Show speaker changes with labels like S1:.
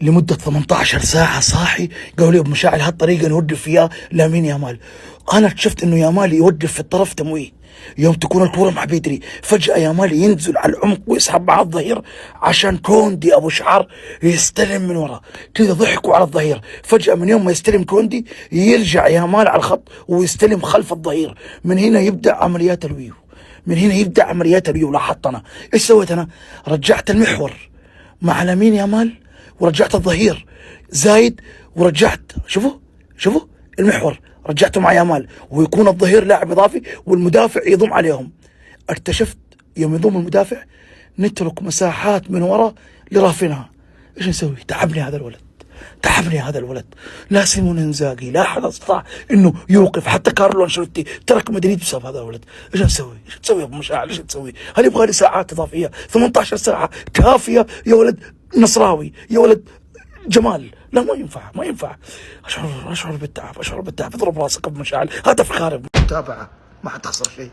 S1: لمدة 18 ساعة صاحي، قالوا لي ابو مشاعل هالطريقة نوقف فيها لامين يامال. انا اكتشفت انه يامال يوقف في الطرف تمويه يوم تكون الكورة مع بدري، فجأة يامال ينزل على العمق ويسحب مع الظهير عشان كوندي ابو شعر يستلم من ورا. كذا ضحكوا على الظهير، فجأة من يوم ما يستلم كوندي يرجع يامال على الخط ويستلم خلف الظهير. من هنا يبدأ عمليات الويو، من هنا يبدأ عمليات الويو. لاحظت انا ايش سويت؟ انا رجعت المحور مع لامين يامال ورجعت الظهير زايد، ورجعت شوفوا المحور رجعته مع يامال، ويكون الظهير لاعب اضافي والمدافع يضم عليهم. اكتشفت يوم يضم المدافع نترك مساحات من وراء لرافينها. ايش نسوي؟ تعبني هذا الولد، تعبني هذا الولد. لا سيمون انزاغي لا احد استطاع انه يوقف، حتى كارلو انشيلوتي ترك مدريد بسبب هذا الولد. ايش نسوي؟ ايش تسوي يا ابو مشاعل؟ ايش تسوي؟ هل يبغى لي ساعات اضافيه؟ 18 ساعه كافيه يا ولد نصراوي، يا ولد جمال. لا ما ينفع، ما ينفع. اشعر بالتعب، اشعر بالتعب. اضرب راسك ابو مشاعل، هدف خارب. متابعه ما حتخسر شيء.